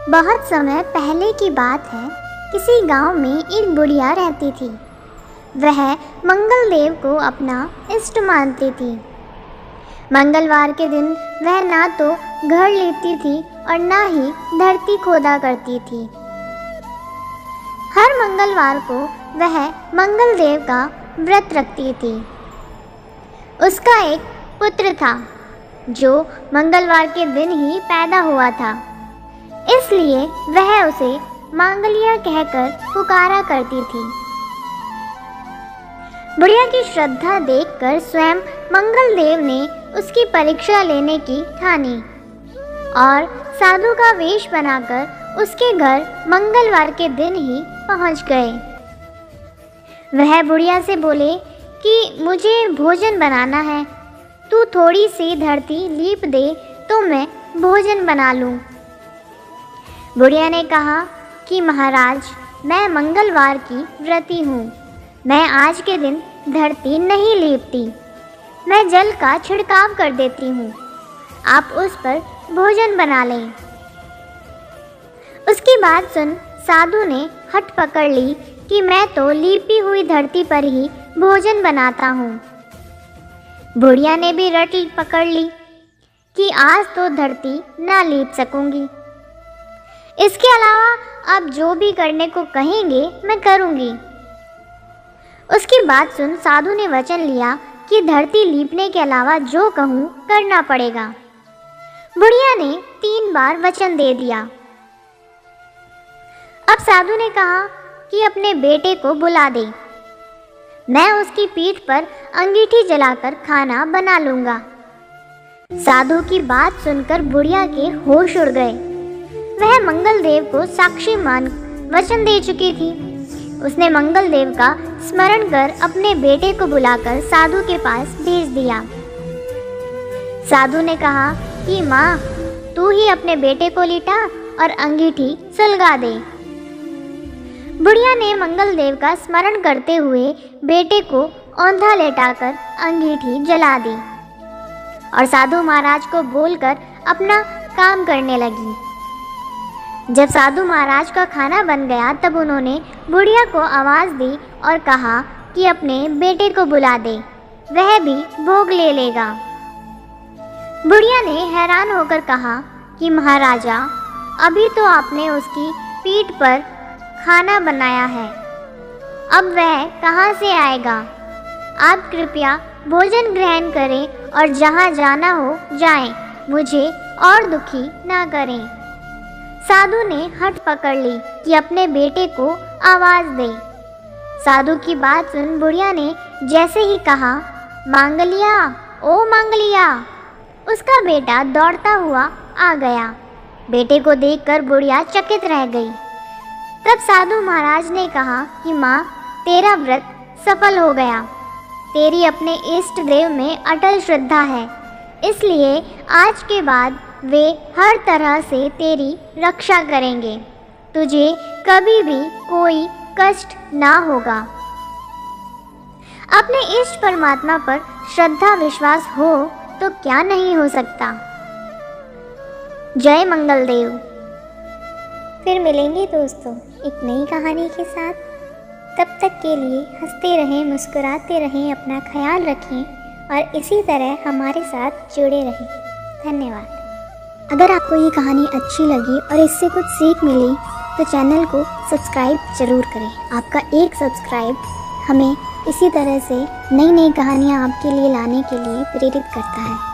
बहुत समय पहले की बात है। किसी गांव में एक बुढ़िया रहती थी। वह मंगल देव को अपना इष्ट मानती थी। मंगलवार के दिन वह ना तो घर लीपती थी और ना ही धरती खोदा करती थी। हर मंगलवार को वह मंगल देव का व्रत रखती थी। उसका एक पुत्र था जो मंगलवार के दिन ही पैदा हुआ था, इसलिए वह उसे मांगलिया कहकर पुकारा करती थी। बुढ़िया की श्रद्धा देखकर स्वयं मंगल देव ने उसकी परीक्षा लेने की ठानी और साधु का वेश बनाकर उसके घर मंगलवार के दिन ही पहुंच गए। वह बुढ़िया से बोले कि मुझे भोजन बनाना है, तू थोड़ी सी धरती लीप दे तो मैं भोजन बना लूं। बुढ़िया ने कहा कि महाराज, मैं मंगलवार की व्रती हूँ, मैं आज के दिन धरती नहीं लीपती, मैं जल का छिड़काव कर देती हूँ, आप उस पर भोजन बना लें। उसकी बात सुन साधु ने हट पकड़ ली कि मैं तो लीपी हुई धरती पर ही भोजन बनाता हूँ। बुढ़िया ने भी रट पकड़ ली कि आज तो धरती ना लीप सकूंगी, इसके अलावा आप जो भी करने को कहेंगे मैं करूंगी। उसकी बात सुन साधु ने वचन लिया कि धरती लीपने के अलावा जो कहूँ करना पड़ेगा। बुढ़िया ने 3 बार वचन दे दिया। अब साधु ने कहा कि अपने बेटे को बुला दे, मैं उसकी पीठ पर अंगीठी जलाकर खाना बना लूंगा। साधु की बात सुनकर बुढ़िया के होश उड़ गए। वह मंगल देव को साक्षी मान वचन दे चुकी थी। उसने मंगल देव का स्मरण कर अपने बेटे को बुलाकर साधु के पास भेज दिया। साधु ने कहा कि माँ, तू ही अपने बेटे को लिटा और अंगीठी सुलगा दे। बुढ़िया ने मंगल देव का स्मरण करते हुए बेटे को औंधा लेटाकर अंगीठी जला दी और साधु महाराज को बोलकर अपना काम करने लगी। जब साधु महाराज का खाना बन गया तब उन्होंने बुढ़िया को आवाज़ दी और कहा कि अपने बेटे को बुला दे, वह भी भोग ले लेगा। बुढ़िया ने हैरान होकर कहा कि महाराजा, अभी तो आपने उसकी पीठ पर खाना बनाया है, अब वह कहाँ से आएगा? आप कृपया भोजन ग्रहण करें और जहाँ जाना हो जाएं, मुझे और दुखी ना करें। साधु ने हट पकड़ ली कि अपने बेटे को आवाज़ दे। साधु की बात सुन बुढ़िया ने जैसे ही कहा, मांगलिया, ओ मांगलिया, उसका बेटा दौड़ता हुआ आ गया। बेटे को देखकर बुढ़िया चकित रह गई। तब साधु महाराज ने कहा कि माँ, तेरा व्रत सफल हो गया, तेरी अपने इष्ट देव में अटल श्रद्धा है, इसलिए आज के बाद वे हर तरह से तेरी रक्षा करेंगे, तुझे कभी भी कोई कष्ट ना होगा। अपने इष्ट परमात्मा पर श्रद्धा विश्वास हो तो क्या नहीं हो सकता। जय मंगल देव। फिर मिलेंगे दोस्तों एक नई कहानी के साथ। तब तक के लिए हंसते रहें, मुस्कुराते रहें, अपना ख्याल रखें और इसी तरह हमारे साथ जुड़े रहें। धन्यवाद। अगर आपको ये कहानी अच्छी लगी और इससे कुछ सीख मिली तो चैनल को सब्सक्राइब ज़रूर करें। आपका एक सब्सक्राइब हमें इसी तरह से नई नई कहानियाँ आपके लिए लाने के लिए प्रेरित करता है।